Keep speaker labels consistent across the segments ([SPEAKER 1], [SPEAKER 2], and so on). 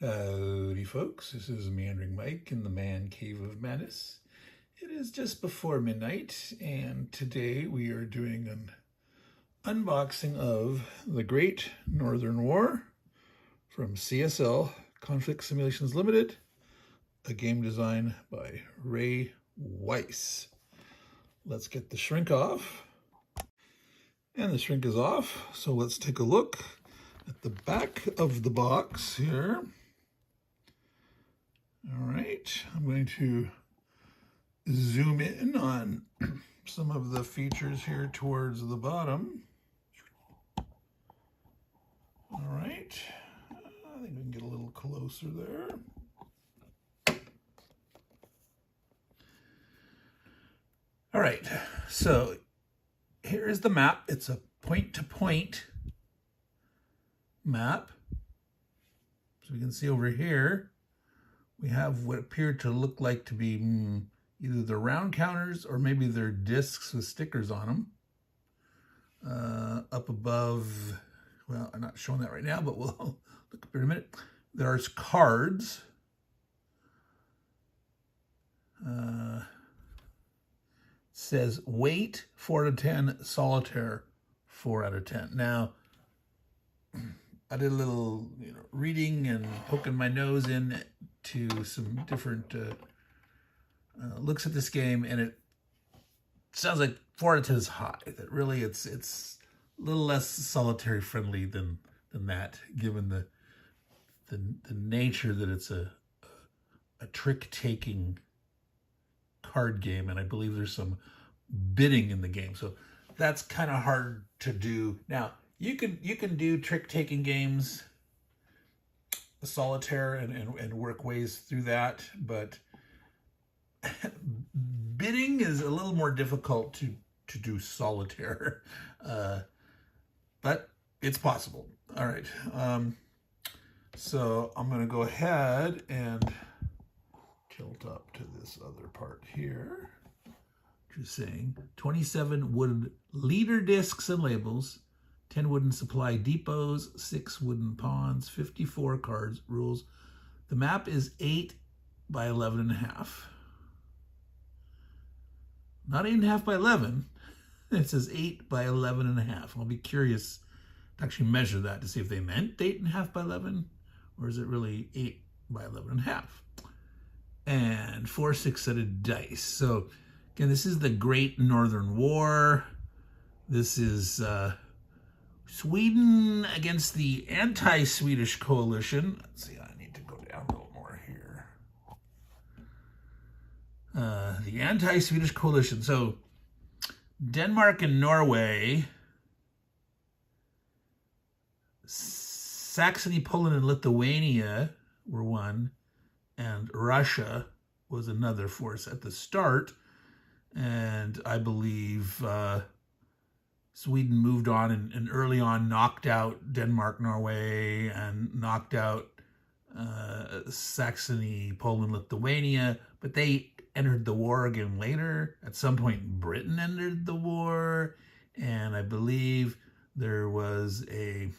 [SPEAKER 1] Howdy folks, this is Meandering Mike in the Man Cave of Madness. It is just before midnight, and today we are doing an unboxing of The Great Northern War from CSL Conflict Simulations Limited, a game design by Ray Weiss. Let's get the shrink off. And the shrink is off, so let's take a look at the back of the box here. All right, I'm going to zoom in on some of the features here towards the bottom. All right, I think we can get a little closer there. All right, so here is the map. It's a point-to-point map. So we can see over here, we have what appear to look like to be either the round counters or maybe they're discs with stickers on them. Up above, well, I'm not showing that right now, but we'll look up in a minute. There's cards. It says weight 4 out of 10, solitaire 4 out of 10. Now, I did a little reading and poking my nose in to some different looks at this game, and it sounds like 4 out of 10 is high. That really it's a little less solitary friendly than that, given the nature that it's a trick-taking card game, and I believe there's some bidding in the game, so that's kind of hard to do. Now, you can do trick-taking games, solitaire, and work ways through that, but bidding is a little more difficult to do solitaire, but it's possible. All right, so I'm going to go ahead and tilt up to this other part here, which is saying 27 wooden leader discs and labels, 10 wooden supply depots, 6 wooden pawns, 54 cards, rules. The map is 8 by 11.5. Not 8.5 by 11. It says 8 by 11.5. I'll be curious to actually measure that to see if they meant 8.5 by 11, or is it really 8 by 11.5. And 4 6-sided dice. So again, this is the Great Northern War. This is Sweden against the anti-Swedish coalition. Let's see, I need to go down a little more here. The anti-Swedish coalition. So Denmark and Norway, Saxony, Poland, and Lithuania were one, and Russia was another force at the start. And I believe Sweden moved on and early on knocked out Denmark, Norway, and knocked out Saxony, Poland, Lithuania, but they entered the war again later. At some point, Britain entered the war, and I believe there was a,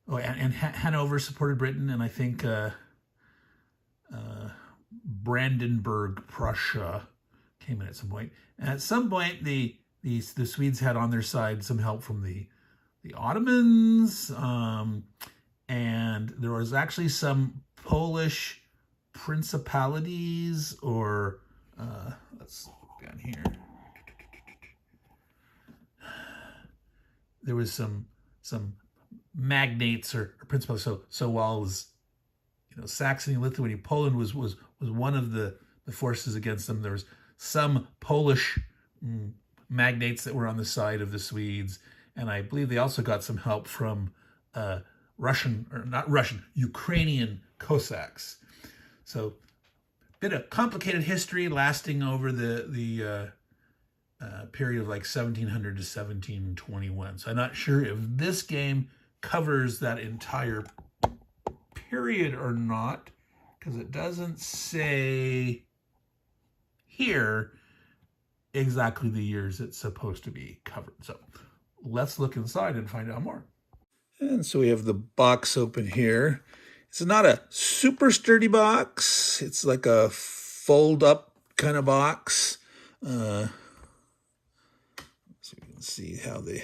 [SPEAKER 1] and Hanover supported Britain, and I think Brandenburg, Prussia came in at some point. And at some point, the Swedes had on their side some help from the Ottomans, and there was actually some Polish principalities, or let's look down here. There was some magnates or principalities. So while it was Saxony, Lithuania, Poland was one of the forces against them, there was some Polish magnates that were on the side of the Swedes, and I believe they also got some help from Ukrainian Cossacks. So, bit of complicated history lasting over the period of like 1700 to 1721. So I'm not sure if this game covers that entire period or not, because it doesn't say here exactly the years it's supposed to be covered. So let's look inside and find out more. And so we have the box open here. It's not a super sturdy box. It's like a fold up kind of box. So you can see how they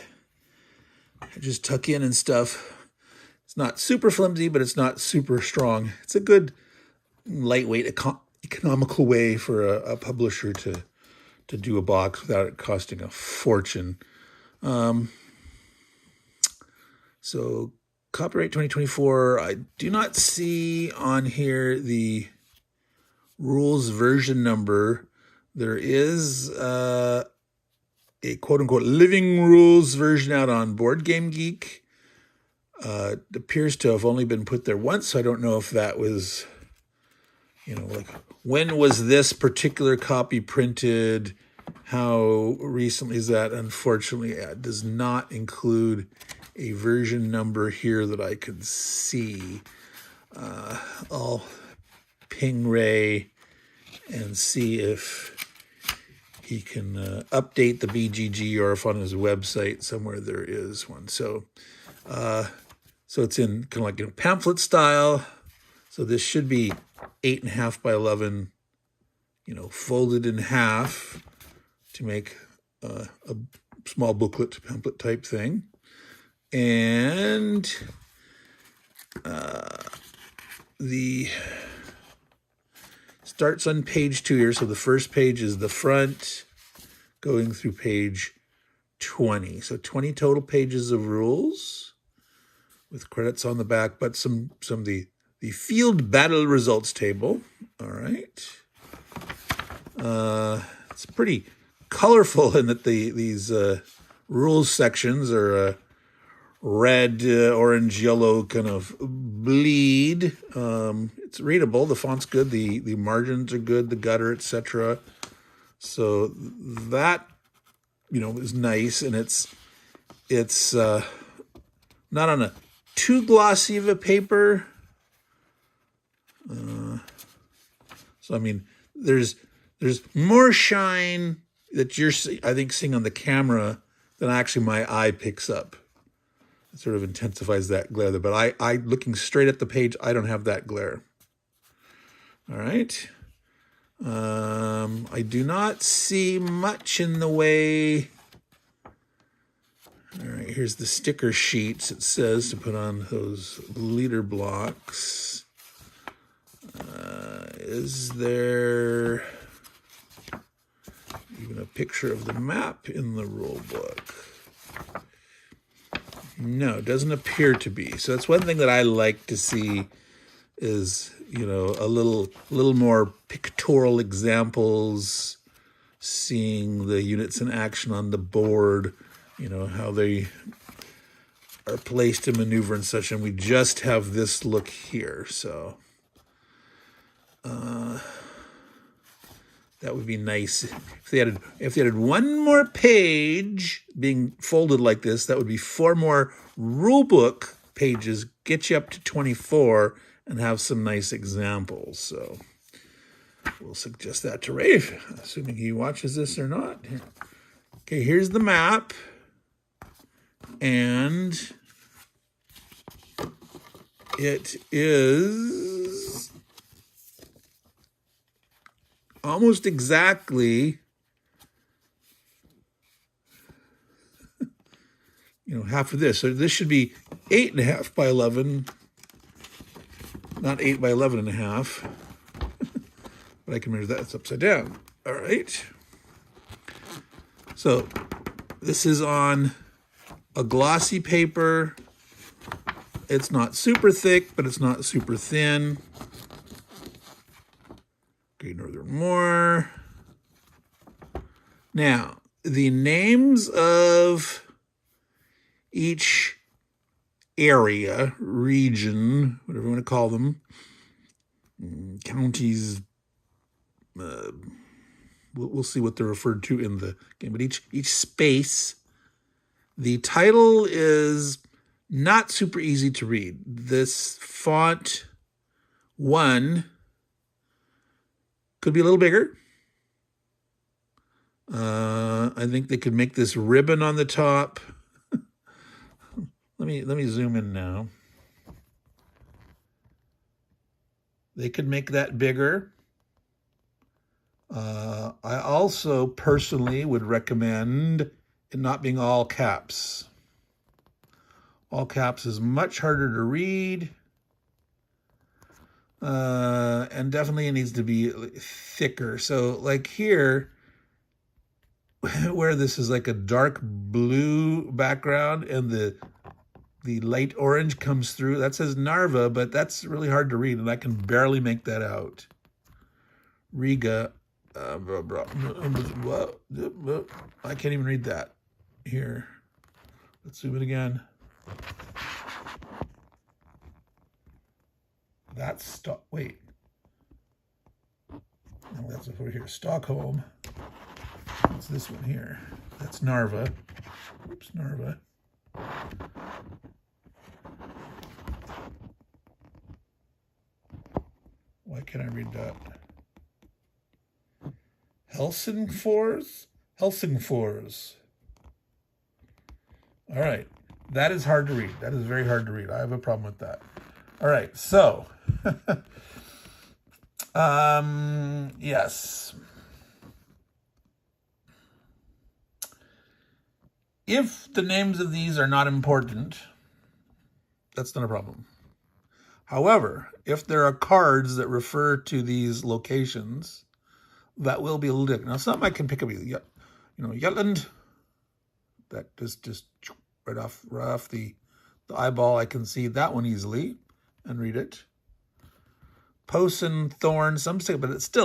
[SPEAKER 1] just tuck in and stuff. It's not super flimsy, but it's not super strong. It's a good lightweight, economical way for a publisher to do a box without it costing a fortune. So copyright 2024, I do not see on here the rules version number. There is a quote-unquote living rules version out on Board Game Geek. It appears to have only been put there once, so I don't know if that was, like when was this particular copy printed? How recently is that? Unfortunately, it does not include a version number here that I could see. I'll ping Ray and see if he can update the BGG, or if on his website somewhere there is one. So it's in kind of like pamphlet style. So this should be 8.5 by 11, folded in half to make a small booklet, pamphlet type thing. And the starts on page 2 here. So the first page is the front, going through page 20. So 20 total pages of rules with credits on the back, but some of the field battle results table. All right. It's pretty colorful in that these rules sections are red, orange, yellow kind of bleed. It's readable. The font's good. The margins are good. The gutter, etc. So that is nice, and it's not on a too glossy of a paper. So I mean, there's more shine that you're, I think, seeing on the camera than actually my eye picks up. It sort of intensifies that glare there. But I looking straight at the page, I don't have that glare. All right. I do not see much in the way. All right, here's the sticker sheets. It says to put on those leader blocks. Is there even a picture of the map in the rule book? No, it doesn't appear to be. So that's one thing that I like to see is, a little more pictorial examples, seeing the units in action on the board, how they are placed to maneuver and such. And we just have this look here. So that would be nice. If they added one more page being folded like this, that would be 4 more rule book pages, get you up to 24, and have some nice examples. So we'll suggest that to Rafe, assuming he watches this or not. Okay, here's the map. And it is almost exactly, half of this. So this should be 8.5 by 11, not 8 by 11.5. But I can measure that. It's upside down. All right. So this is on a glossy paper. It's not super thick, but it's not super thin. Great Northern Moor. Now, the names of each area, region, whatever you want to call them, counties, we'll see what they're referred to in the game, but each space, the title is not super easy to read. This font 1 could be a little bigger. I think they could make this ribbon on the top Let me zoom in now. They could make that bigger. I also personally would recommend it not being all caps. All caps is much harder to read. And definitely it needs to be thicker. So like here, where this is like a dark blue background and the light orange comes through, that says Narva, but that's really hard to read and I can barely make that out. Riga, I can't even read that. Here, let's zoom in again. That's wait. No, that's over here. Stockholm. What's this one here? That's Narva. Oops, Narva. Why can't I read that? Helsingfors? Helsingfors. All right. That is hard to read. That is very hard to read. I have a problem with that. All right. So, yes. If the names of these are not important, that's not a problem. However, if there are cards that refer to these locations, that will be a little different. Now, some I can pick up, Jutland. That is just right off the eyeball. I can see that one easily and read it. Posen, Thorn, some stick, but it's too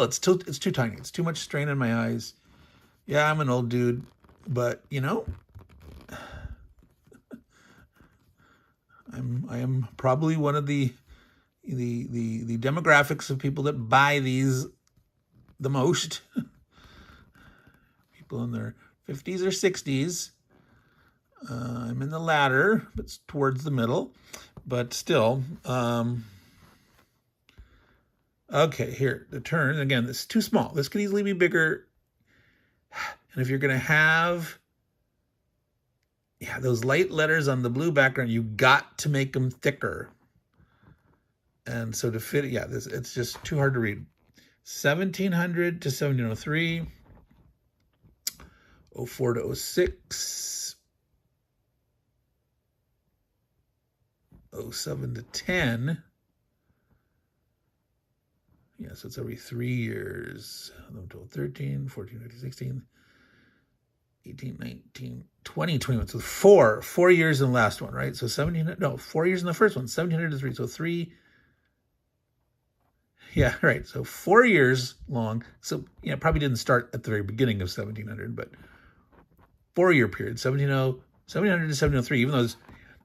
[SPEAKER 1] tiny. It's too much strain in my eyes. Yeah, I'm an old dude, but I am probably one of the demographics of people that buy these the most. People in their 50s or 60s. I'm in the latter, but it's towards the middle. But still, okay, here, the turn. Again, this is too small. This could easily be bigger. And if you're going to have those light letters on the blue background, you got to make them thicker. And so to fit, it's just too hard to read. 1700 to 1703, 04 to 06, 07 to 10. Yeah, so it's every 3 years. 11, 12, 13, 14, 15, 16, 18, 19, 20, 21. So 4 years in the last one, right? So 4 years in the first one, 1700 to 3. So 3. Yeah, right. So 4 years long. So, probably didn't start at the very beginning of 1700, but 4-year period, 1700 to 1703, even though it's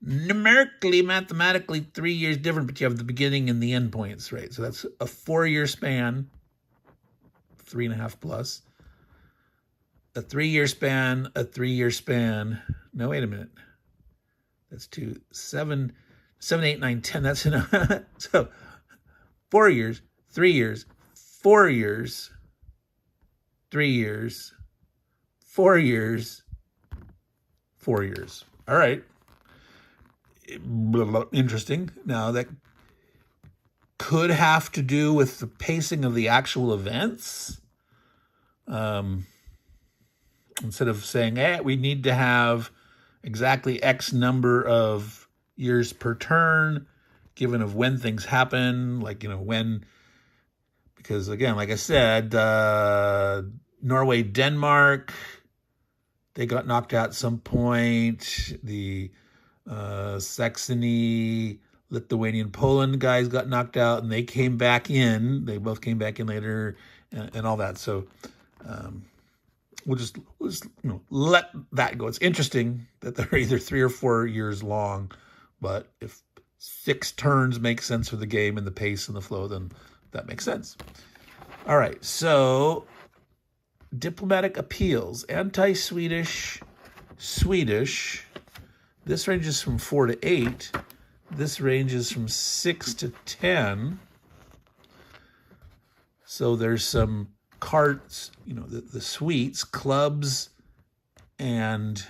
[SPEAKER 1] numerically, mathematically 3 years different, but you have the beginning and the end points, right? So that's a 4-year span, 3.5 plus. A 3-year span, a 3-year span. No, wait a minute. That's 2, 7, 8, 9, 10. That's enough. So 4 years, 3 years, 4 years, 3 years, 4 years, 4 years. All right. Interesting. Now, that could have to do with the pacing of the actual events. Instead of saying, we need to have exactly X number of years per turn, given of when things happen, because again, like I said, Norway, Denmark, they got knocked out at some point. The Saxony, Lithuanian, Poland guys got knocked out, and they came back in. They both came back in later, and all that. So we'll just let that go. It's interesting that they're either 3 or 4 years long, but if 6 turns make sense for the game and the pace and the flow, then that makes sense. All right, so diplomatic appeals, anti-Swedish, Swedish. This ranges from 4 to 8. This ranges from 6 to 10. So there's some cards, the suites, clubs, and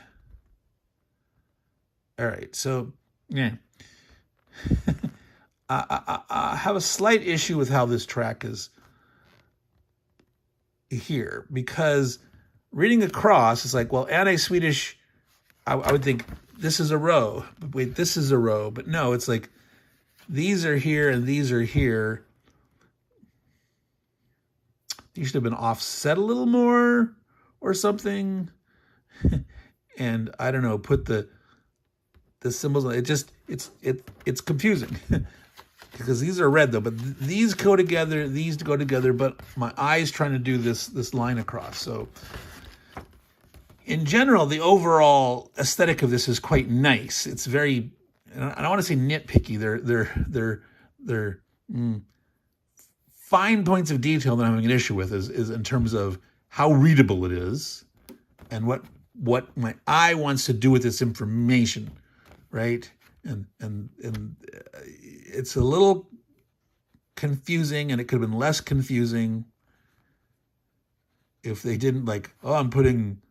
[SPEAKER 1] all right. So Yeah. I have a slight issue with how this track is here, because reading across is like, well, anti-Swedish, I would think this is a row. But wait, this is a row. But no, it's like these are here and these are here. These should have been offset a little more or something. And I don't know, put the symbols. It's confusing. Because these are red though, but these go together, these go together, but my eye's trying to do this line across. So in general, the overall aesthetic of this is quite nice. It's very, I don't want to say nitpicky. They're fine points of detail that I'm having an issue with is in terms of how readable it is and what my eye wants to do with this information, right? And it's a little confusing, and it could have been less confusing if they didn't like, oh, I'm putting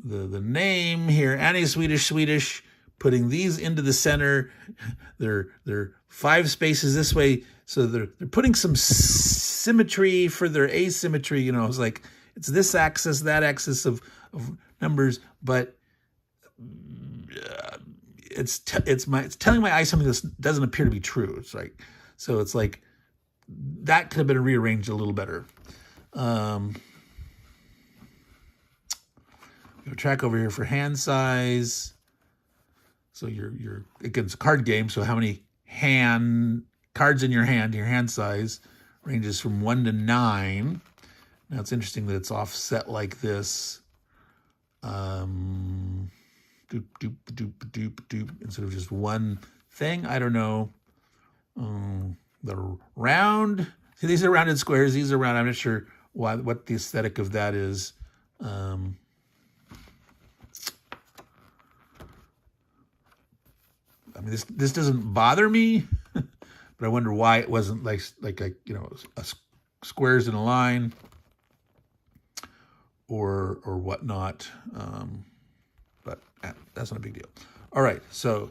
[SPEAKER 1] the name here, anti-Swedish, putting these into the center. They're 5 spaces this way, so they're putting some symmetry for their asymmetry. You know, it's like it's this axis, that axis of numbers, but it's telling my eye something that doesn't appear to be true. It's like, so it's like that could have been rearranged a little better. We have a track over here for hand size. So you're again, it's a card game. So how many cards in your hand size ranges from 1 to 9. Now it's interesting that it's offset like this. Doop, doop, doop, doop, doop, instead of just one thing. I don't know. The round. See, these are rounded squares. These are round. I'm not sure what the aesthetic of that is. I mean, this doesn't bother me, but I wonder why it wasn't like a squares in a line or whatnot. But that's not a big deal. All right, so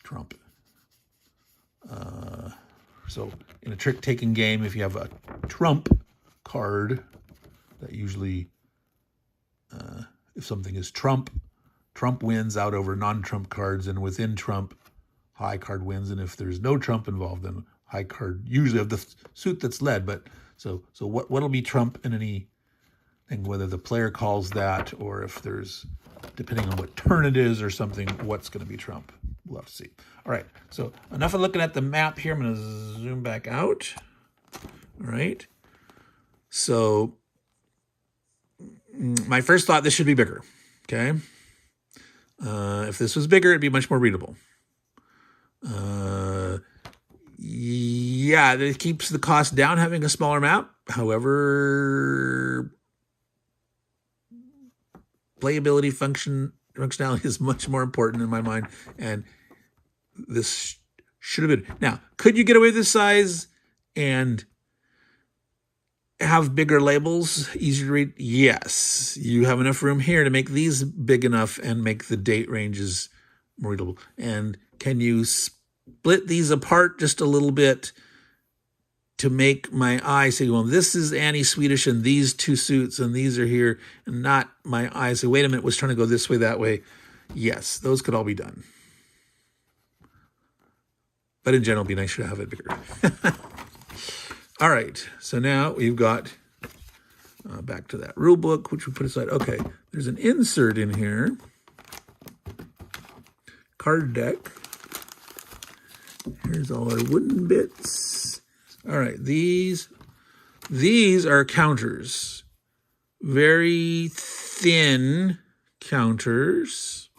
[SPEAKER 1] Trump. So in a trick-taking game, if you have a trump card, that usually, if something is Trump wins out over non-Trump cards, and within Trump, high card wins. And if there's no Trump involved, then high card usually of the suit that's led. But so what'll be Trump in any thing, whether the player calls that or if there's, depending on what turn it is or something, what's going to be Trump. We'll have to see. All right, so enough of looking at the map here. I'm going to zoom back out. All right. So my first thought, this should be bigger, okay? If this was bigger, it'd be much more readable. Yeah, it keeps the cost down having a smaller map. However, playability functionality is much more important in my mind, and this should have been. Now, could you get away with this size and have bigger labels, easier to read? Yes. You have enough room here to make these big enough and make the date ranges more readable. And can you split these apart just a little bit to make my eye say, well, this is anti-Swedish and these 2 suits and these are here, and not my eye say, wait a minute, was trying to go this way, that way. Yes, those could all be done. But in general, it'd be nice to have it bigger. All right, so now we've got back to that rule book, which we put aside. Okay, there's an insert in here. Card deck. Here's all our wooden bits. All right, these are counters. Very thin counters.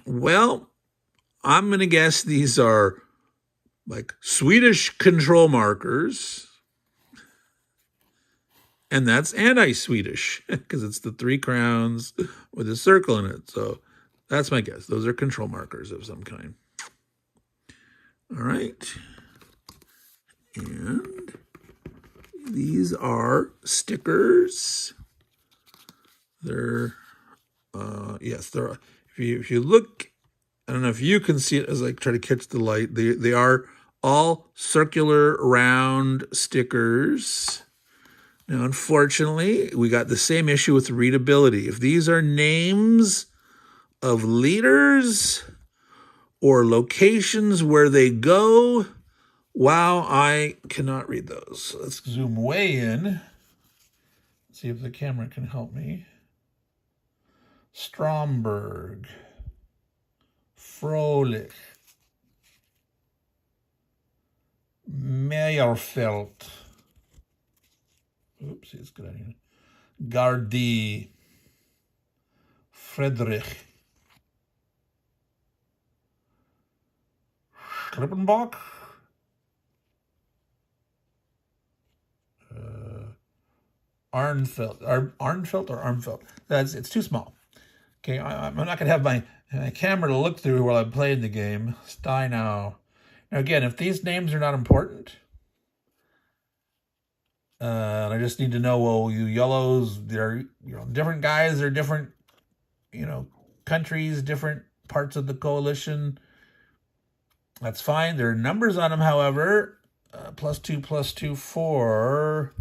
[SPEAKER 1] Well, I'm going to guess these are like Swedish control markers. And that's anti-Swedish because it's the 3 crowns with a circle in it. So that's my guess. Those are control markers of some kind. All right. And these are stickers. They're Yes, there are. If you look, I don't know if you can see it as I try to catch the light. They are all circular round stickers. Now, unfortunately, we got the same issue with readability. If these are names of leaders or locations where they go, wow, I cannot read those. Let's zoom way in. See if the camera can help me. Stromberg, Froelich, Meyerfeld. Oops, it's good idea. Gardy, Friedrich, Klippenbach, Arnfeld, Arnfeld or Armfeld. It's too small. Okay, I'm not going to have my camera to look through while I'm playing the game. Steinau. Now again, if these names are not important, and I just need to know, well, you yellows, they're different guys, they're different, countries, different parts of the coalition. That's fine. There are numbers on them, however. +2, 4.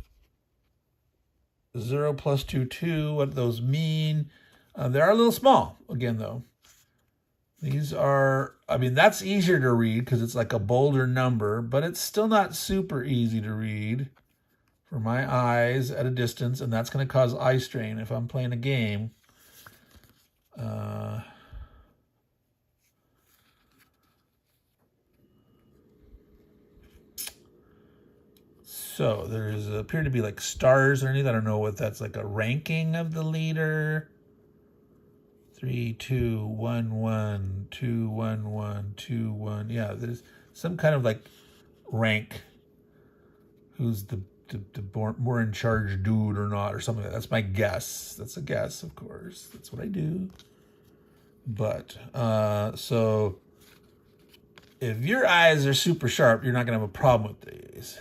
[SPEAKER 1] 0, +2, 2. What do those mean? They are a little small, again, though. These are, that's easier to read because it's like a bolder number, but it's still not super easy to read for my eyes at a distance, and that's going to cause eye strain if I'm playing a game. So there's appear to be like stars underneath. I don't know what that's like, a ranking of the leader. 3, 2, 1, 1, 2, 1, 1, 2, 1. Yeah, there's some kind of like rank. Who's the more in charge dude or not or something like that. That's my guess. That's a guess, of course. That's what I do. But so if your eyes are super sharp, you're not gonna have a problem with these.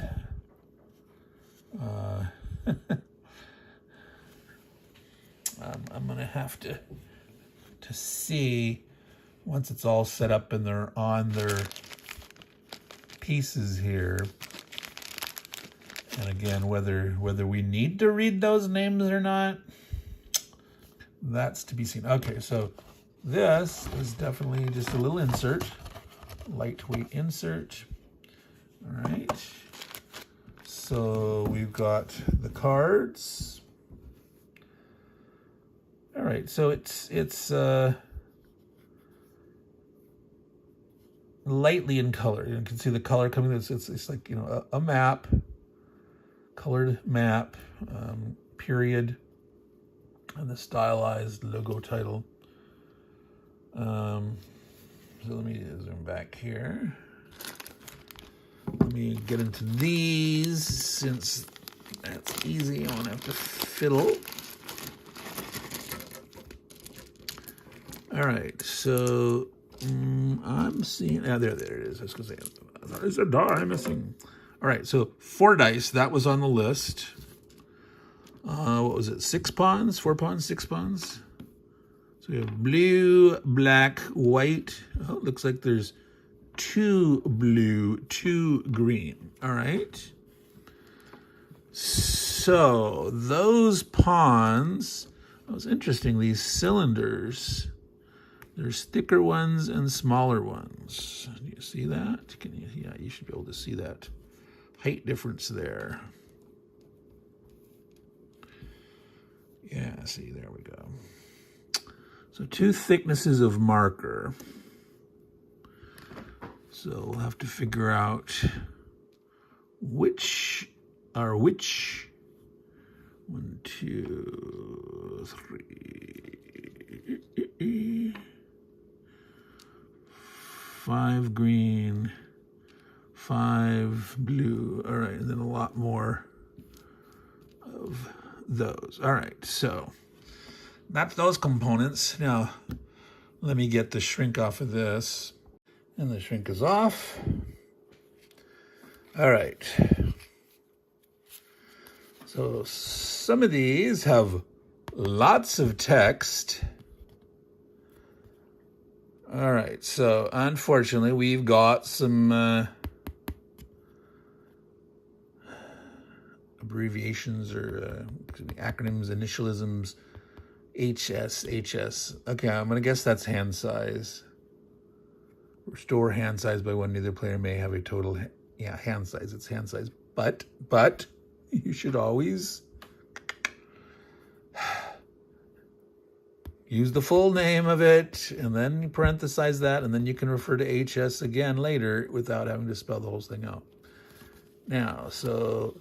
[SPEAKER 1] I'm gonna have to see once it's all set up and they're on their pieces here. And again, whether we need to read those names or not, that's to be seen. Okay, so this is definitely just a little insert, lightweight insert. All right. So we've got the cards. All right, so it's lightly in color. You can see the color coming. It's like a map, colored map, period, and the stylized logo title. So let me zoom back here. Let me get into these since that's easy. I won't have to fiddle. All right, so I'm seeing, there it is. I was going to say, there's a die missing. All right, so 4 dice, that was on the list. What was it, 6 pawns, 4 pawns, 6 pawns? So we have blue, black, white. Oh, it looks like there's 2 blue, 2 green. All right. So those pawns, that was interesting, these cylinders. There's thicker ones and smaller ones. Do you see that? Yeah, you should be able to see that height difference there. Yeah, see, there we go. So 2 thicknesses of marker. So we'll have to figure out which are which. 1, 2, 3. 5 green, 5 blue. All right, and then a lot more of those. All right, so that's those components. Now, let me get the shrink off of this. And the shrink is off. All right. So some of these have lots of text. All right, so unfortunately, we've got some abbreviations or acronyms, initialisms, HS. Okay, I'm going to guess that's hand size. Restore hand size by one. Neither player may have a total, hand size. It's hand size. But, you should always use the full name of it, and then you parenthesize that, and then you can refer to HS again later without having to spell the whole thing out. Now, so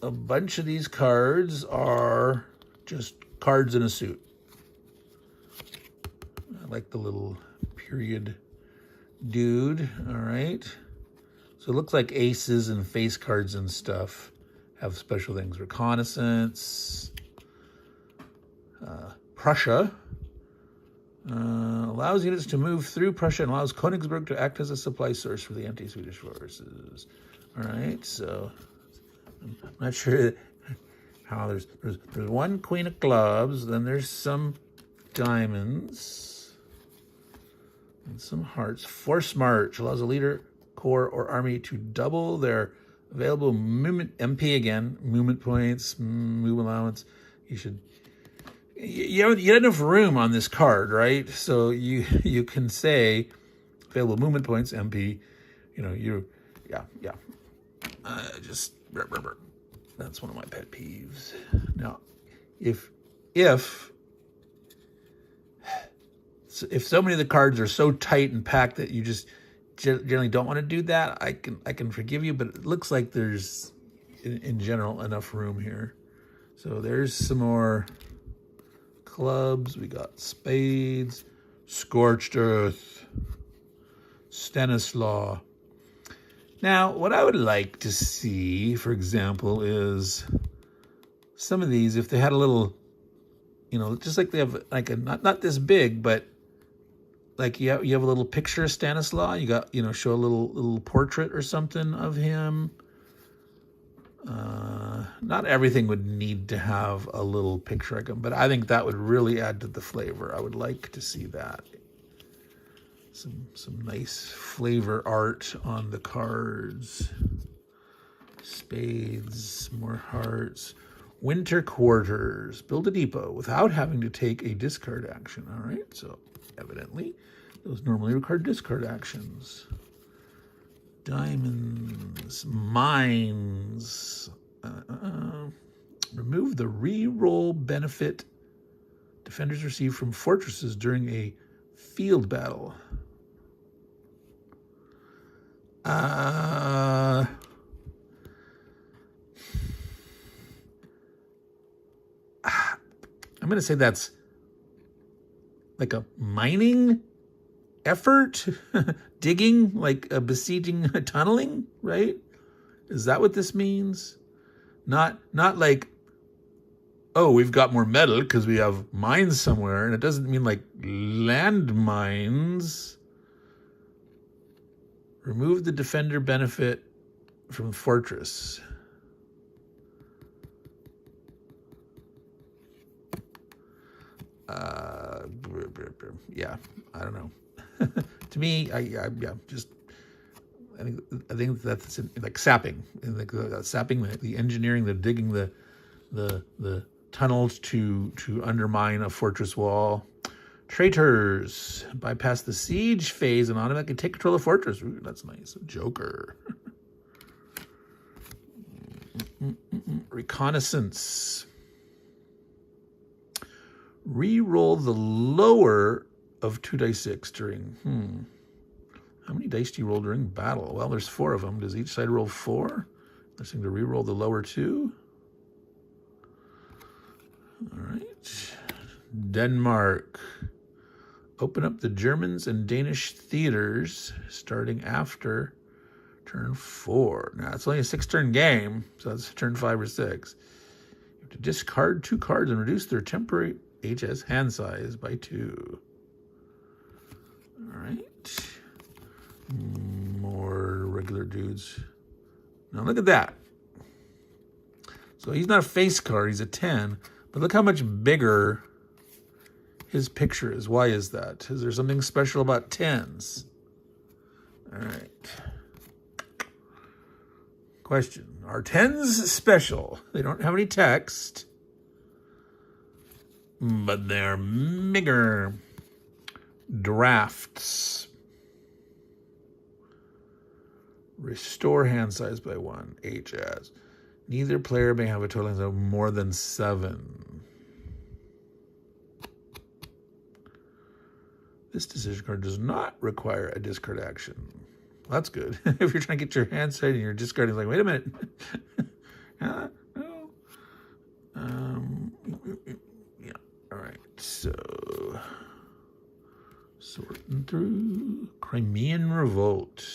[SPEAKER 1] a bunch of these cards are just cards in a suit. I like the little period dude, all right? So it looks like aces and face cards and stuff have special things. Reconnaissance, Prussia, allows units to move through Prussia and allows Königsberg to act as a supply source for the anti-Swedish forces. All right, so I'm not sure how there's one queen of clubs, then there's some diamonds and some hearts. Force march allows a leader, corps, or army to double their available movement MP again, movement points, move allowance. You have enough room on this card, right? So you can say available movement points, MP. Just that's one of my pet peeves. Now, if so many of the cards are so tight and packed that you just generally don't want to do that, I can forgive you. But it looks like there's in general enough room here. So there's some more clubs. We got spades, scorched earth, Stanislaw. Now, what I would like to see, for example, is some of these, if they had a little, just like they have like a not this big, but like you have a little picture of Stanislaw. You got, show a little portrait or something of him. Not everything would need to have a little picture of him, but I think that would really add to the flavor. I would like to see that. Some nice flavor art on the cards. Spades, more hearts. Winter quarters. Build a depot without having to take a discard action. All right, so evidently those normally require discard actions. Diamonds, mines. Remove the re-roll benefit defenders receive from fortresses during a field battle. I'm going to say that's like a mining effort, digging, like a besieging, tunneling, right? Is that what this means? Not like, oh, we've got more metal because we have mines somewhere, and it doesn't mean like land mines. Remove the defender benefit from fortress. Yeah, I don't know. To me, I think that's like sapping, like sapping, the engineering, the digging, the tunnels to undermine a fortress wall. Traitors bypass the siege phase and automatically take control of fortress. Ooh, that's nice. Joker. Reconnaissance. Re-roll the lower of 2d6 during. How many dice do you roll during battle? Well, there's 4 of them. Does each side roll 4? They're saying to re-roll the lower 2. All right. Denmark. Open up the Germans and Danish theaters starting after turn 4. Now, it's only a 6-turn game, so that's turn 5 or 6. You have to discard 2 cards and reduce their temporary HS hand size by 2. All right. More regular dudes. Now, look at that. So he's not a face card, he's a 10, but look how much bigger his picture is. Why is that? Is there something special about 10s? All right. Question. Are 10s special? They don't have any text, but they're bigger. Drafts. Restore hand size by 1. HS. Neither player may have a total of more than 7. This decision card does not require a discard action. Well, that's good. If you're trying to get your hand size and you're discarding, like, wait a minute. No. Yeah. All right. So, sorting through Crimean Revolt.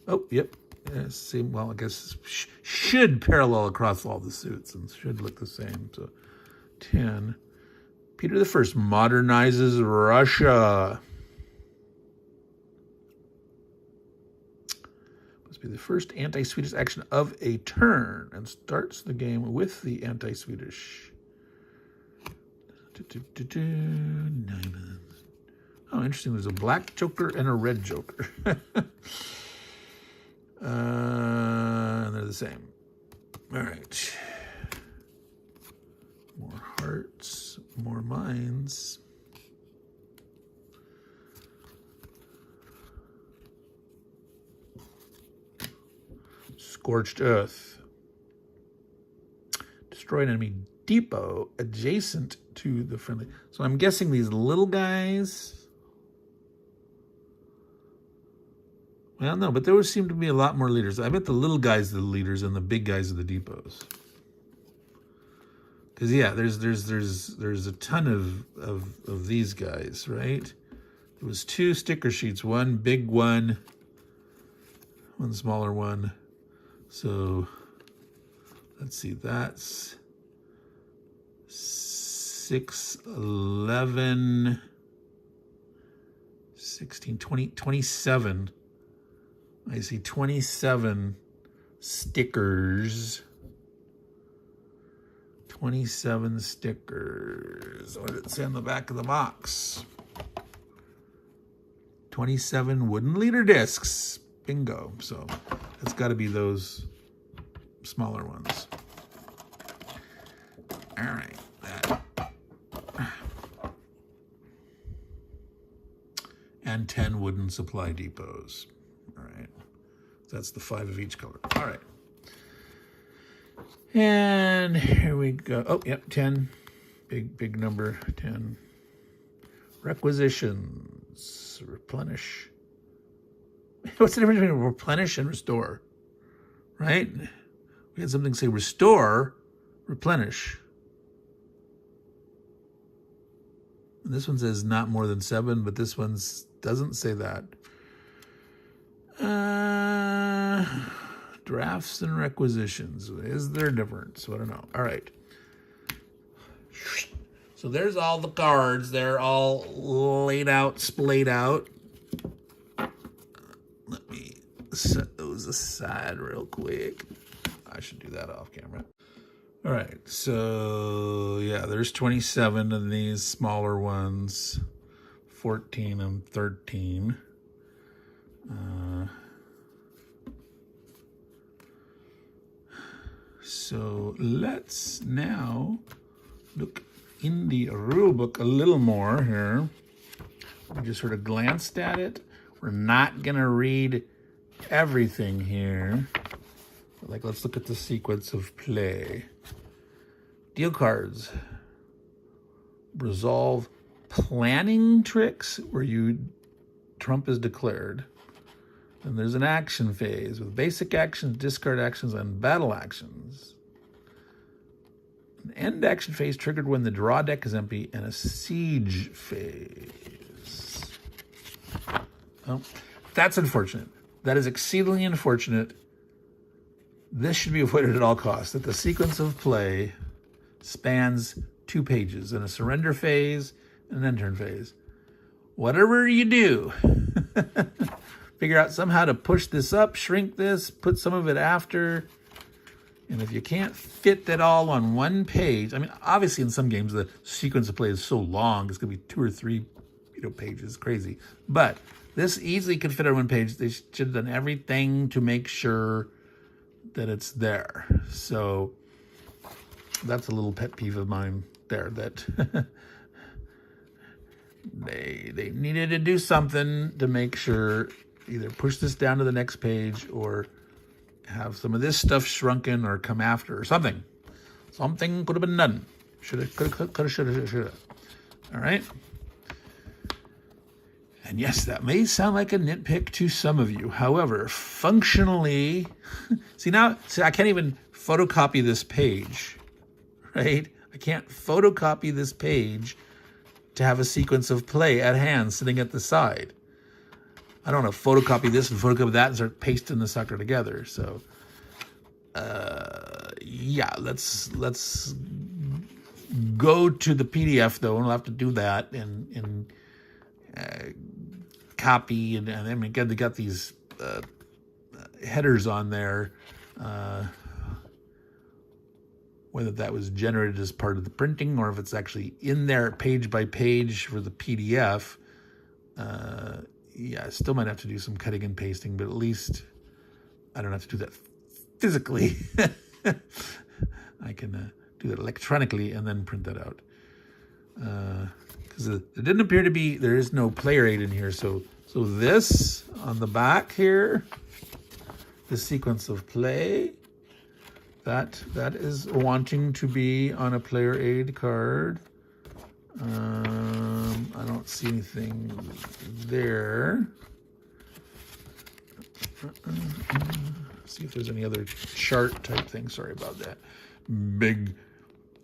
[SPEAKER 1] Oh, yep. Same. Well, I guess should parallel across all the suits and should look the same. So, 10. Peter I modernizes Russia. Must be the first anti-Swedish action of a turn and starts the game with the anti-Swedish. Oh, interesting. There's a black Joker and a red Joker. And they're the same. All right. More hearts, more minds. Scorched Earth. Destroy an enemy depot adjacent to the friendly. So I'm guessing these little guys. Well, no, but there would seem to be a lot more leaders. I bet the little guys are the leaders and the big guys are the depots. Because yeah, there's a ton of these guys, right? There was 2 sticker sheets, one big one, one smaller one. So let's see, that's 6, 11, 16, 20, 27. I see 27 stickers. 27 stickers. What did it say on the back of the box? 27 wooden leader discs. Bingo. So it's got to be those smaller ones. All right. And 10 wooden supply depots. All right. That's the 5 of each color. All right. And here we go. Oh, yep, 10. Big number, 10. Requisitions. Replenish. What's the difference between replenish and restore? Right? We had something say restore, replenish. And this one says not more than 7, but this one doesn't say that. Drafts and requisitions. Is there a difference? I don't know. All right. So there's all the cards. They're all laid out, splayed out. Let me set those aside real quick. I should do that off camera. All right. So, yeah, there's 27 of these smaller ones. 14 and 13. So let's now look in the rule book a little more here. We just sort of glanced at it. We're not going to read everything here. But like, let's look at the sequence of play. Deal cards. Resolve planning tricks where trump is declared. And there's an action phase with basic actions, discard actions, and battle actions. An end action phase triggered when the draw deck is empty, and a siege phase. Oh, that's unfortunate. That is exceedingly unfortunate. This should be avoided at all costs. That the sequence of play spans 2 pages, and a surrender phase and an end turn phase. Whatever you do, figure out somehow to push this up, shrink this, put some of it after. And if you can't fit that all on one page, I mean, obviously in some games the sequence of play is so long, it's going to be 2 or 3, pages, crazy. But this easily could fit on one page. They should have done everything to make sure that it's there. So that's a little pet peeve of mine there, that they needed to do something to make sure, either push this down to the next page or have some of this stuff shrunken or come after or something. Something could have been done. Should have, could have, should have. All right. And yes, that may sound like a nitpick to some of you. However, functionally, see, I can't even photocopy this page, right? I can't photocopy this page to have a sequence of play at hand sitting at the side. I don't want to photocopy this and photocopy that and start pasting the sucker together. So, yeah, let's go to the PDF though, and we'll have to do that and copy and I mean, again, they got these headers on there. Whether that was generated as part of the printing or if it's actually in there page by page for the PDF. Yeah, I still might have to do some cutting and pasting, but at least I don't have to do that physically. I can do that electronically and then print that out. Because it didn't appear to be, there is no player aid in here. So this on the back here, the sequence of play, that is wanting to be on a player aid card. I don't see anything there. See if there's any other chart type thing. Sorry about that. Big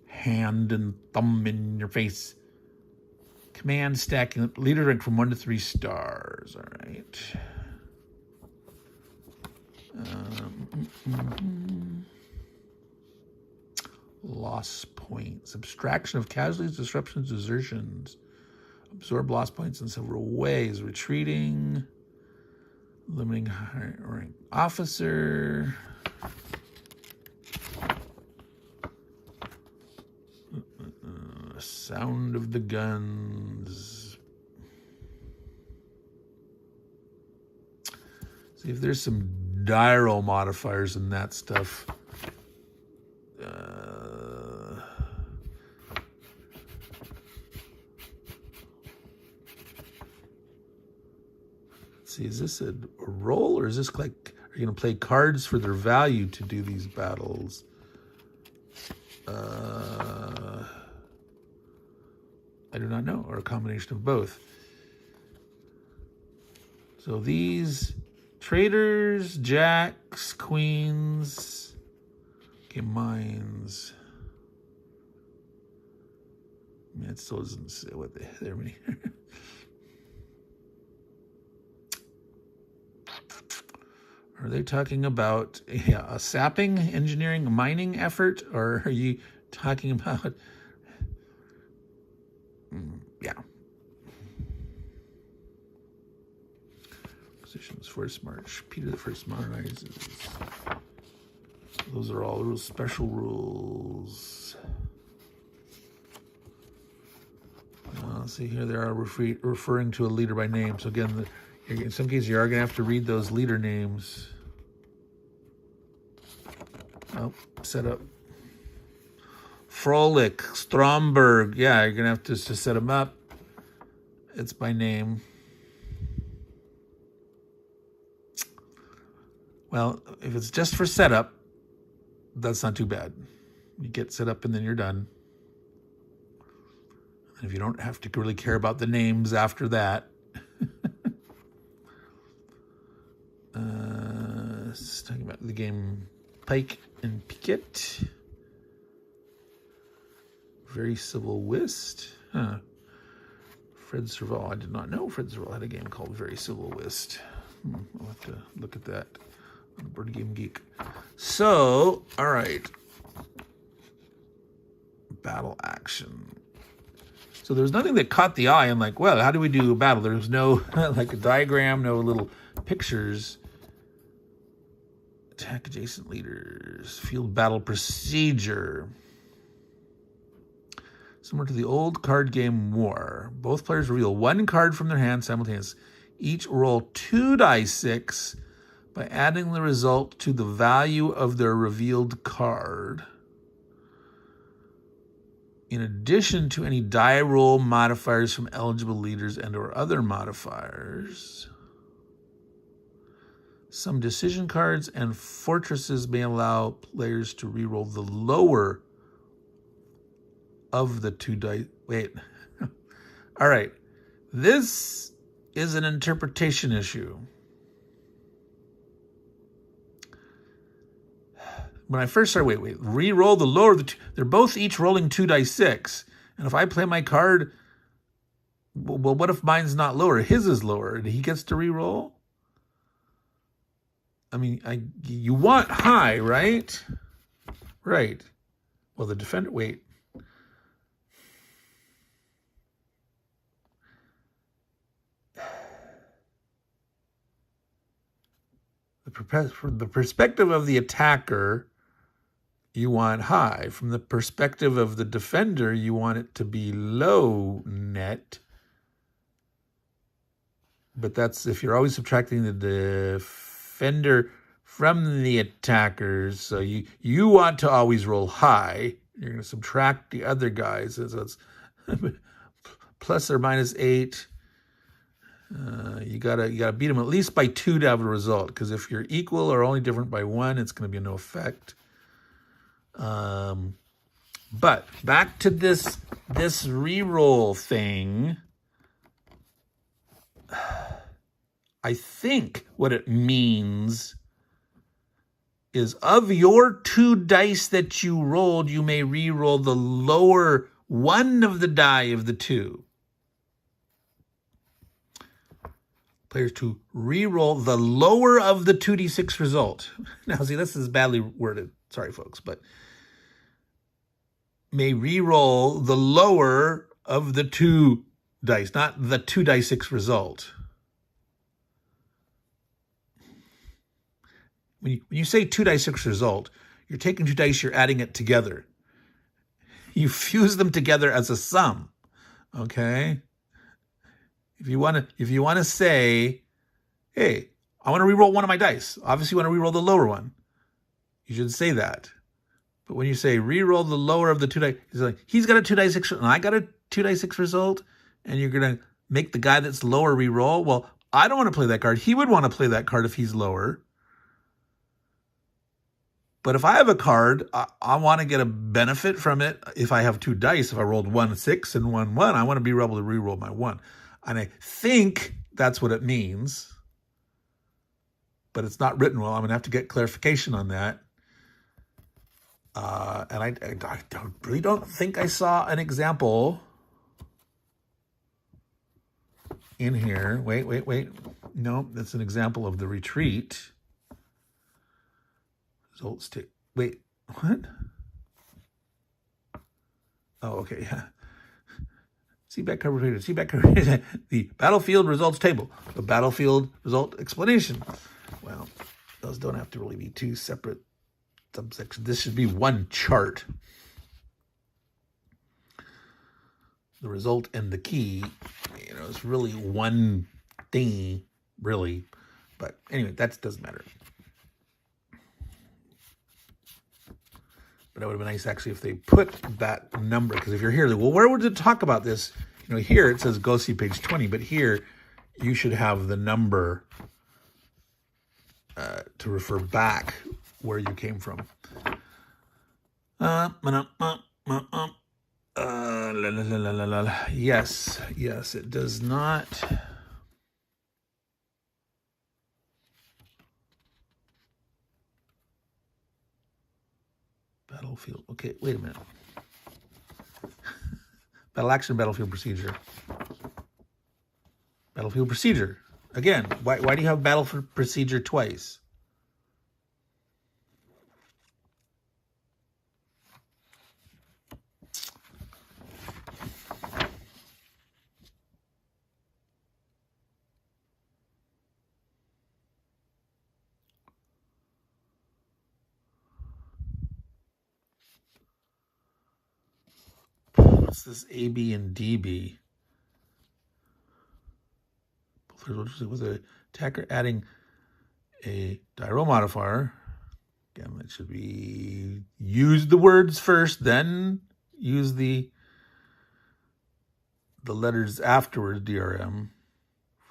[SPEAKER 1] hand and thumb in your face. Command stacking leader rank from 1 to 3 stars. All right. Loss points. Abstraction of casualties, disruptions, desertions. Absorb loss points in several ways. Retreating. Limiting high rank officer. Sound of the guns. See if there's some die roll modifiers in that stuff. See, is this a roll or is this like, are you going to play cards for their value to do these battles? I do not know, or a combination of both. So these traders, jacks, queens, okay, mines. I mean, it still doesn't say what they're many. Are they talking about a sapping, engineering, mining effort, or are you talking about? Yeah. Positions, first march. Peter the First modernizes. Those are all rules, special rules. See here, they are referring to a leader by name. So again, in some cases, you are going to have to read those leader names. Oh, set up. Frolic, Stromberg. Yeah, you're going to have to set them up. It's by name. Well, if it's just for setup, that's not too bad. You get set up and then you're done. And if you don't have to really care about the names after that. Talking about the game Pike and Piquet. Very Civil Whist. Huh. Fred Serval. I did not know Fred Serval had a game called Very Civil Whist. I'll have to look at that on Board Game Geek. So, all right. Battle action. So there was nothing that caught the eye. I'm like, well, how do we do a battle? There was no like a diagram, no little pictures. Attack adjacent leaders. Field battle procedure. Similar to the old card game War. Both players reveal one card from their hand simultaneously. Each roll 2d6 by adding the result to the value of their revealed card, in addition to any die roll modifiers from eligible leaders and or other modifiers. Some decision cards and fortresses may allow players to reroll the lower of the 2 dice. Wait. All right. This is an interpretation issue. When I first started, re-roll the lower of the two. They're both each rolling 2d6. And if I play my card, well, what if mine's not lower? His is lower. He gets to re-roll? I mean, you want high, right? Right. Well, the defender, wait. From the perspective of the attacker, you want high. From the perspective of the defender, you want it to be low net. But that's if you're always subtracting the defender from the attackers. So you want to always roll high. You're going to subtract the other guys. So it's plus or minus 8. You gotta beat them at least by 2 to have a result. Because if you're equal or only different by 1, it's going to be no effect. But back to this reroll thing. I think what it means is of your 2 dice that you rolled, you may re-roll the lower one of the die of the 2. Players to re-roll the lower of the 2d6 result. Now, see, this is badly worded. Sorry, folks, but may re-roll the lower of the 2 dice, not the 2d6 result. When you say 2d6 result, you're taking 2 dice, you're adding it together. You fuse them together as a sum, okay? If you want to say, hey, I want to re-roll one of my dice. Obviously, you want to re-roll the lower one. You should say that. But when you say re-roll the lower of the 2 dice, it's like, he's got a 2d6 and I got a 2d6 result, and you're going to make the guy that's lower re-roll. Well, I don't want to play that card. He would want to play that card if he's lower. But if I have a card, I want to get a benefit from it. If I have 2 dice, if I rolled 1 6 and 1 1, I want to be able to re-roll my 1. And I think that's what it means. But it's not written well. I'm going to have to get clarification on that. And I really don't think I saw an example in here. Wait. No, that's an example of the retreat. Results take. Wait, what? Oh, okay, yeah. See back cover, the battlefield results table, the battlefield result explanation. Well, those don't have to really be 2 separate subsections. This should be 1 chart. The result and the key, it's really 1 thing, really. But anyway, that doesn't matter. But it would have been nice, actually, if they put that number, because if you're here, well, where would it talk about this? Here it says go see page 20, but here you should have the number to refer back where you came from. Yes, it does not. Battlefield. Okay, wait a minute. Battle action, battlefield procedure. Battlefield procedure. Again, why do you have battlefield procedure twice? What's this AB and DB? With a attacker adding a die roll modifier. Again, it should be use the words first, then use the letters afterwards, DRM,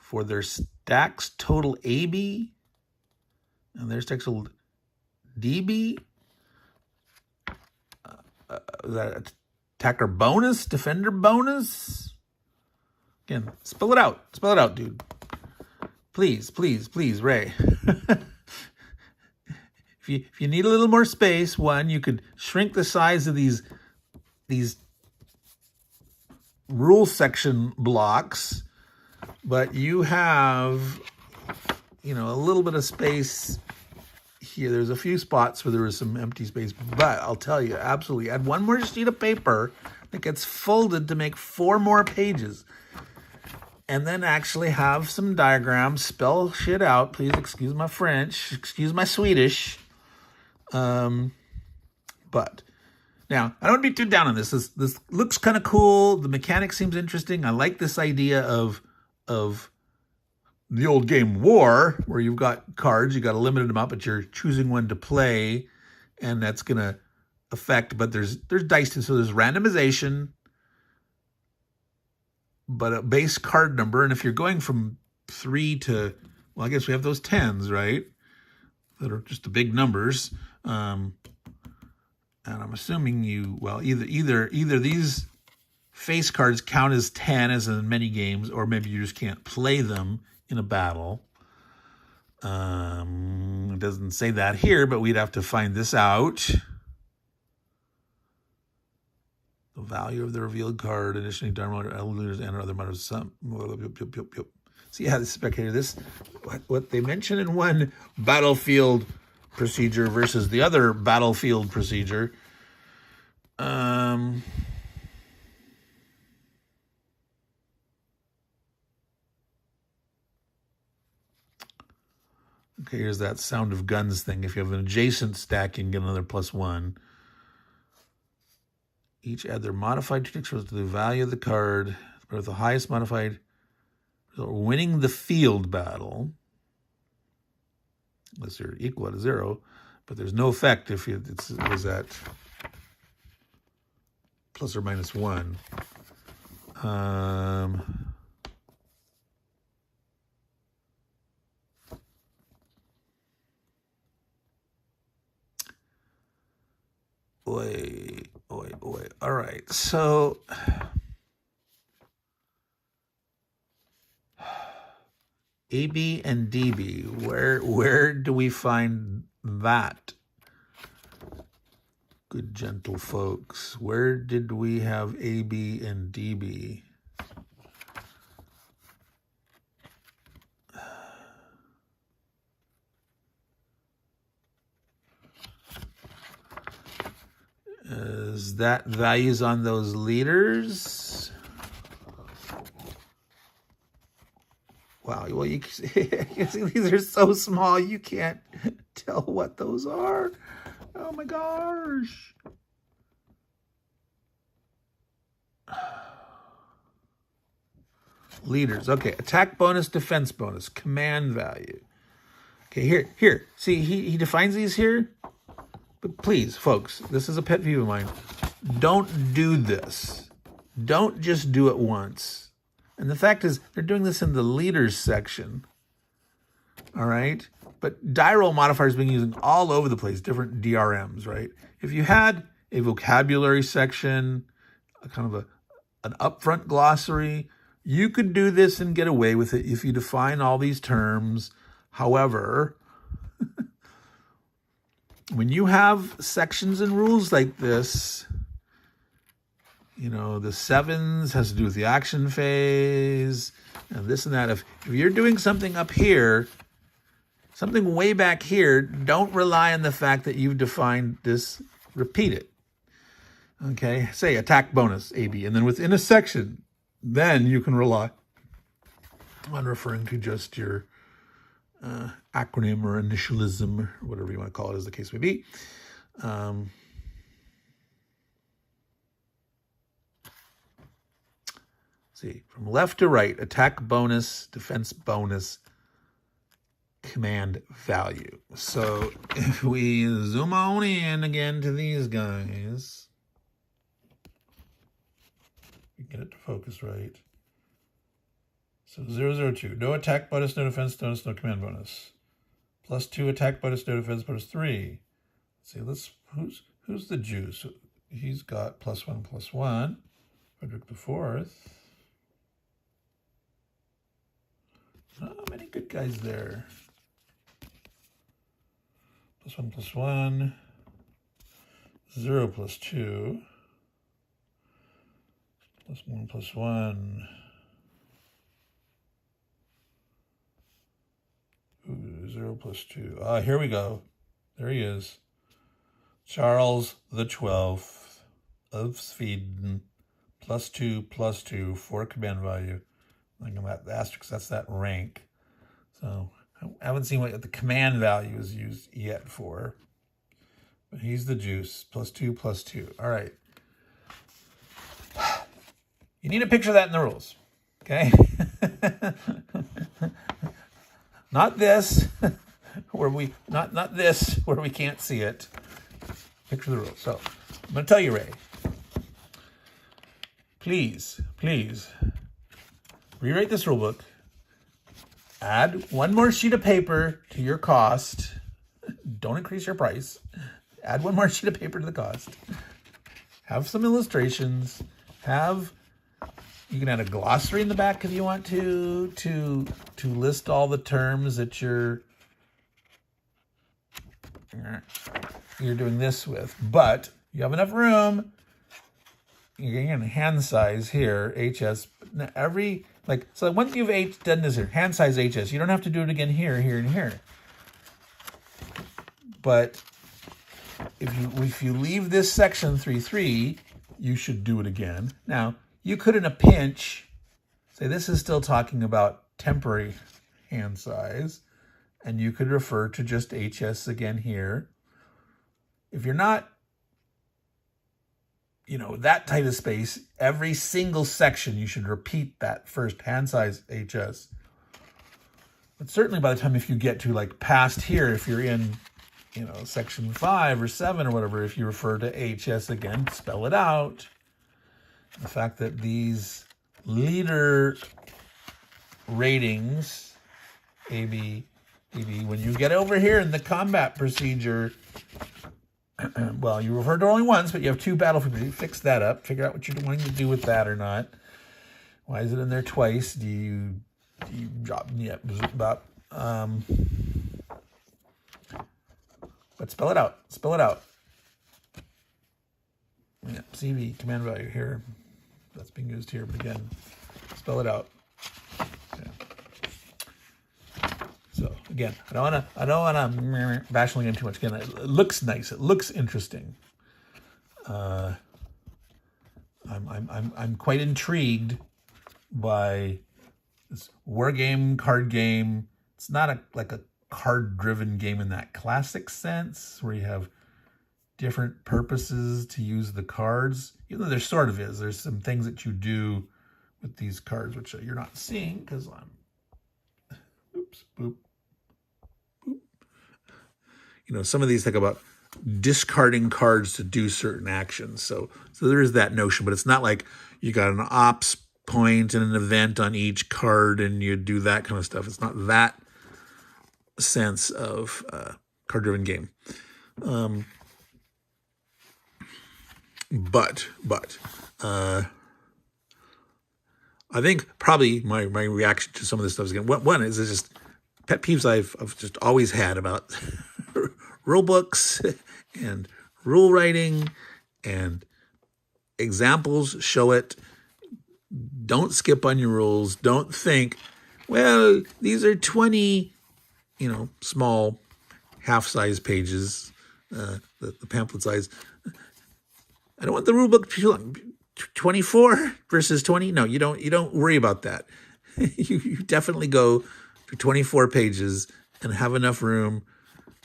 [SPEAKER 1] for their stacks total AB and their stacks total DB. That attacker bonus, defender bonus. Again, spell it out. Spell it out, dude. Please, please, please, Ray. If you need a little more space, one, you could shrink the size of these rule section blocks, but you have, a little bit of space here. There's a few spots where there was some empty space, but I'll tell you, absolutely, add one more sheet of paper that gets folded to make 4 more pages. And then actually have some diagrams, spell shit out. Please excuse my French, excuse my Swedish. But now, I don't want to be too down on this. This looks kind of cool. The mechanic seems interesting. I like this idea of the old game War, where you've got cards, you got a limited amount, but you're choosing one to play, and that's going to affect. But there's dice, so there's randomization, but a base card number. And if you're going from 3 to, well, I guess we have those 10s, right? That are just the big numbers. And I'm assuming either these face cards count as 10 as in many games, or maybe you just can't play them in a battle. It doesn't say that here, but we'd have to find this out. The value of the revealed card, additionally, Dharma, leaders, and other matters. See how the spectator, what they mention in one battlefield procedure versus the other battlefield procedure. Okay, here's that sound of guns thing. If you have an adjacent stack, you can get another +1. Each add their modified predictions to the value of the card, with the highest modified result, winning the field battle. Unless you're equal to 0, but there's no effect if it was at plus or minus 1. Wait. All right, so AB and DB, where do we find that? Good gentle folks, where did we have AB and DB? Is that values on those leaders? Wow, well, you see, these are so small, you can't tell what those are. Oh my gosh. Leaders, okay, attack bonus, defense bonus, command value. Okay, here, see, he defines these here. But please, folks, this is a pet peeve of mine. Don't do this. Don't just do it once. And the fact is, they're doing this in the leaders section. All right? But die roll modifiers being used all over the place, different DRMs, right? If you had a vocabulary section, a kind of an upfront glossary, you could do this and get away with it if you define all these terms. However, when you have sections and rules like this, the 7s has to do with the action phase and this and that. If you're doing something up here, something way back here, don't rely on the fact that you've defined this, repeat it. Okay, say attack bonus, AB, and then within a section, then you can rely on referring to just your acronym or initialism, or whatever you want to call it, as the case may be. see, from left to right, attack bonus, defense bonus, command value. So if we zoom on in again to these guys, we get it to focus right. So 002, no attack bonus, no defense bonus, no command bonus. +2 attack bonus, no defense bonus 3. Let's see, who's the Jew? So he's got +1/+1. Frederick IV. Not many good guys there. +1/+1. 0+2. +1/+1. 0+2. Ah, here we go. There he is. Charles the 12th of Sweden. +2/+2 for command value. Like that asterisk, that's that rank. So I haven't seen what the command value is used yet for. But he's the juice. +2/+2. All right. You need to picture that in the rules. Okay? Not this, where we not this where we can't see it. Picture the rules. So I'm going to tell you, Ray. Please rewrite this rule book. Add one more sheet of paper to your cost. Don't increase your price. Add one more sheet of paper to the cost. Have some illustrations. You can add a glossary in the back if you want to list all the terms that you're doing this with. But you have enough room. You're getting hand size here, HS. So once you've done this here, hand size HS, you don't have to do it again here, here, and here. But if you leave this section 3.3, you should do it again. Now, you could, in a pinch, say this is still talking about temporary hand size, and you could refer to just HS again here. If you're not, that tight of space, every single section, you should repeat that first hand size HS. But certainly by the time if you get to past here, if you're in, section 5 or 7 or whatever, if you refer to HS again, spell it out. The fact that these leader ratings, AB, when you get over here in the combat procedure, well, you refer to only once, but you have 2 battlefield. You fix that up. Figure out what you're wanting to do with that or not. Why is it in there twice? Do you drop? Yeah, but spell it out. Spell it out. Yeah, CV command value here. That's being used here, but again, spell it out. Yeah. So again, I don't wanna bash on too much. Again, it looks nice. It looks interesting. I'm quite intrigued by this war game, card game. It's not like a card-driven game in that classic sense, where you have different purposes to use the cards. Even though there sort of is. There's some things that you do with these cards, which you're not seeing because I'm, oops, boop, boop. Some of these think about discarding cards to do certain actions. So there is that notion, but it's not like you got an ops point and an event on each card and you do that kind of stuff. It's not that sense of card-driven game. But I think probably my reaction to some of this stuff is, again, one is just pet peeves I've just always had about rule books and rule writing and examples show it. Don't skip on your rules. Don't think, well, these are 20, small half-size pages, the pamphlet size. I don't want the rule book too long. 24 versus 20. No, you don't worry about that. you definitely go to 24 pages and have enough room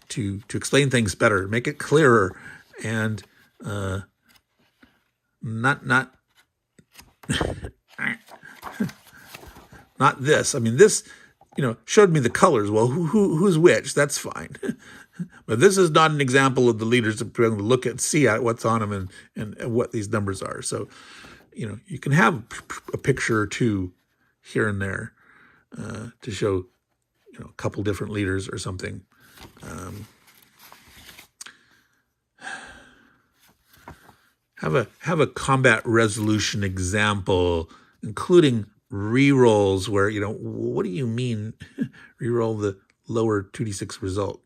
[SPEAKER 1] to explain things better, make it clearer, and not not this. I mean, this, showed me the colors. Well, who's which? That's fine. But this is not an example of the leaders to be able to look at, see what's on them and what these numbers are. So, you can have a picture or two here and there to show, a couple different leaders or something. Have a combat resolution example, including re-rolls where, what do you mean re-roll the lower 2d6 result?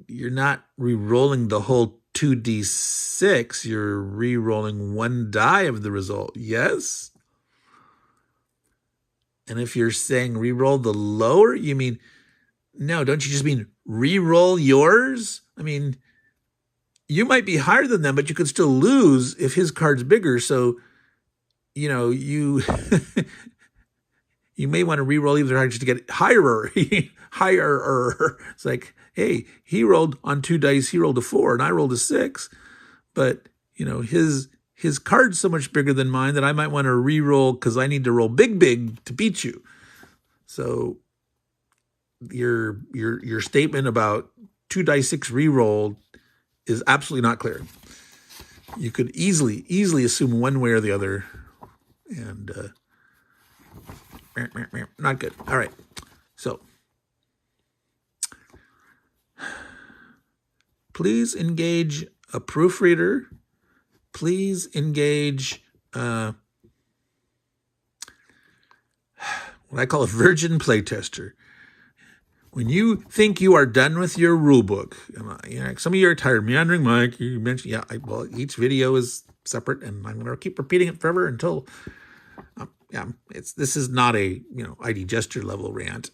[SPEAKER 1] You're not re-rolling the whole 2d6, you're re-rolling one die of the result, yes? And if you're saying re-roll the lower, you mean, no, don't you just mean re-roll yours? I mean, you might be higher than them, but you could still lose if his card's bigger. So, you you may want to re-roll even higher just to get higher. Higher. It's like, hey, he rolled on 2 dice, he rolled a 4, and I rolled a 6. But, his card's so much bigger than mine that I might want to re-roll because I need to roll big to beat you. So your statement about 2 dice 6 re-roll is absolutely not clear. You could easily assume one way or the other, and not good. All right, so please engage a proofreader. Please engage what I call a virgin playtester. When you think you are done with your rule book, some of you are tired. Meandering Mike, you mentioned, well, each video is separate, and I'm going to keep repeating it forever until, this is not a, ID gesture level rant.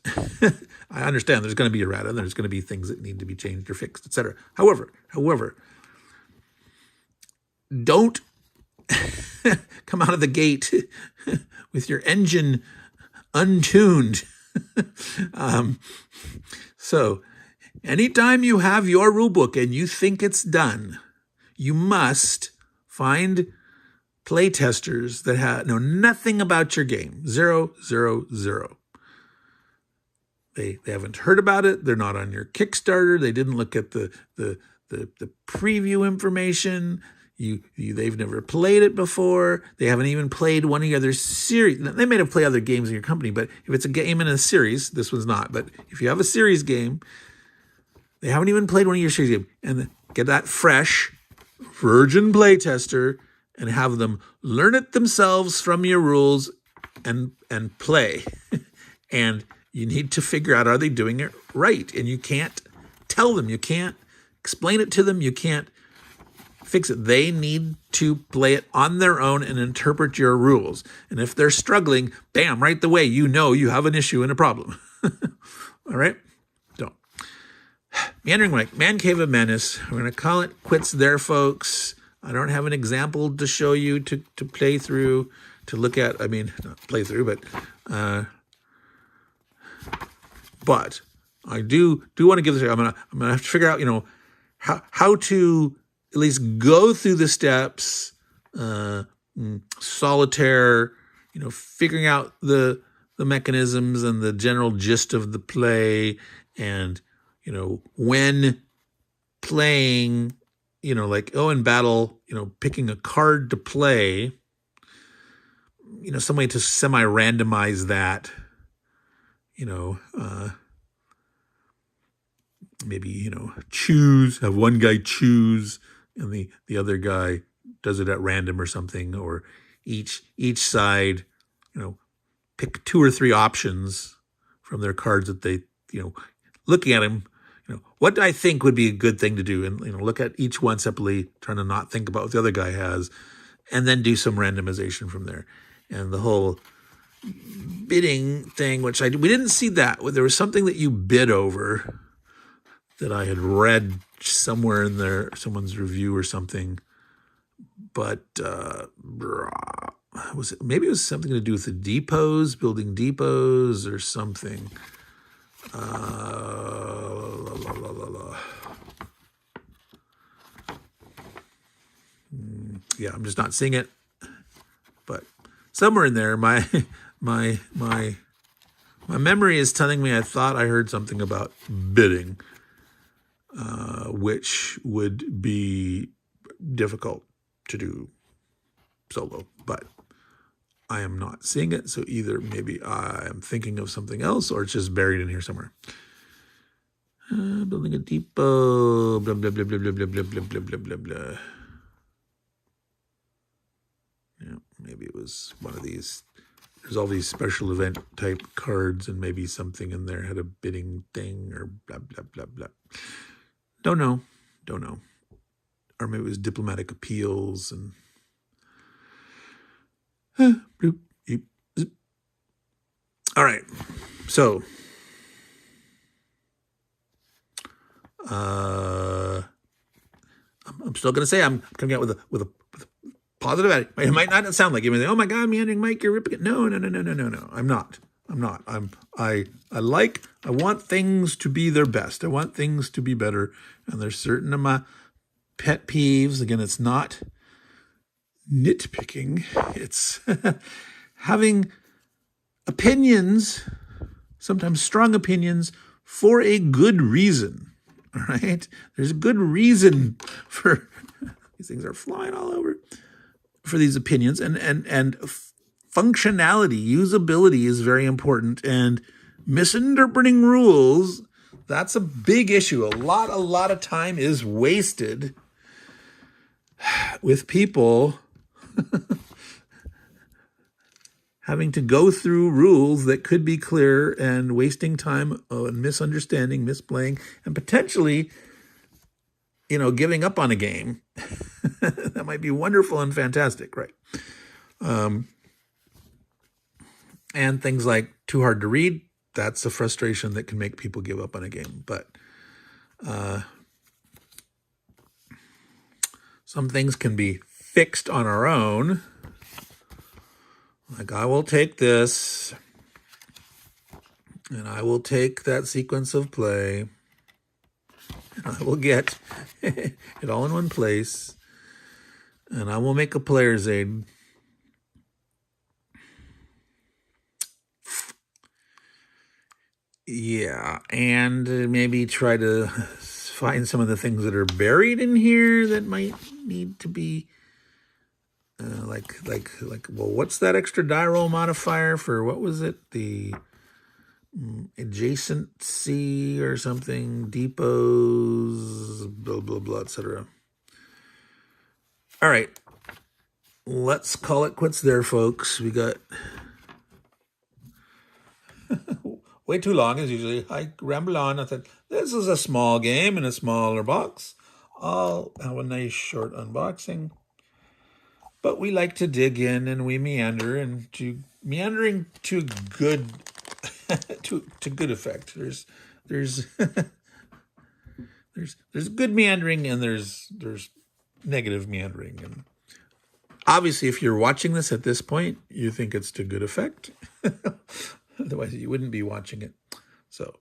[SPEAKER 1] I understand there's going to be errata, and there's going to be things that need to be changed or fixed, etc. However, don't come out of the gate with your engine untuned. So anytime you have your rule book and you think it's done, you must find playtesters that know nothing about your game. 0, 0, 0. They haven't heard about it. They're not on your Kickstarter. They didn't look at the preview information. They've never played it before. They haven't even played one of your other series. They may have played other games in your company, but if it's a game in a series, this one's not. But if you have a series game, they haven't even played one of your series games. And get that fresh, virgin playtester and have them learn it themselves from your rules and play. And you need to figure out, are they doing it right? And you can't tell them. You can't explain it to them. You can't fix it. They need to play it on their own and interpret your rules. And if they're struggling, bam, right away, you have an issue and a problem. All right? So, Meandering Mike, Man Cave of Menace. We're going to call it quits there, folks. I don't have an example to show you to play through, to look at. I mean, not play through, but I do want to give this. I'm gonna have to figure out, how to at least go through the steps, solitaire, figuring out the mechanisms and the general gist of the play, and when playing, in battle, picking a card to play, some way to semi-randomize that, maybe, have one guy choose and the other guy does it at random or something, or each side, pick 2 or 3 options from their cards that they, looking at them, what do I think would be a good thing to do? And, look at each one separately, trying to not think about what the other guy has, and then do some randomization from there. And the whole bidding thing, which we didn't see that. There was something that you bid over that I had read somewhere in there, someone's review or something. But maybe it was something to do with the depots, building depots or something. Yeah, I'm just not seeing it. But somewhere in there, my my memory is telling me I thought I heard something about bidding, which would be difficult to do solo, but I am not seeing it. So either maybe I am thinking of something else or it's just buried in here somewhere. Building a depot, blah, blah, blah, blah, blah, blah, blah, blah, blah, blah, blah, blah. Yeah, maybe it was one of these. There's all these special event type cards and maybe something in there had a bidding thing or blah, blah, blah, blah. Don't know. Or maybe it was diplomatic appeals and bloop, eep, zip. All right. So I'm still going to say I'm coming out with a positive attitude. It might not sound like you may think, oh my God, meandering Mike, you're ripping it. No. I'm not. I want things to be their best. I want things to be better. And there's certain of my pet peeves. Again, it's not nitpicking. It's having opinions, sometimes strong opinions, for a good reason. All right? There's a good reason for these things are flying all over for these opinions, and functionality, usability is very important, and misinterpreting rules, that's a big issue. A lot of time is wasted with people having to go through rules that could be clear and wasting time on misunderstanding, misplaying, and potentially, giving up on a game. That might be wonderful and fantastic, right? And things like too hard to read, that's a frustration that can make people give up on a game. But some things can be fixed on our own. Like, I will take this, and I will take that sequence of play, and I will get it all in one place, and I will make a player's aid. Yeah, and maybe try to find some of the things that are buried in here that might need to be well, what's that extra die roll modifier for, what was it? The adjacency or something, depots, blah, blah, blah, etc. All right. Let's call it quits there, folks. We got way too long as usually. I ramble on. I thought, this is a small game in a smaller box. I'll have a nice short unboxing. But we like to dig in and we meander, and meandering to good to good effect. There's there's good meandering and there's negative meandering. And obviously, if you're watching this at this point, you think it's to good effect. Otherwise, you wouldn't be watching it. So,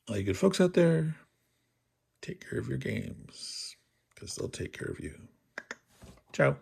[SPEAKER 1] all you good folks out there, take care of your games because they'll take care of you. Ciao.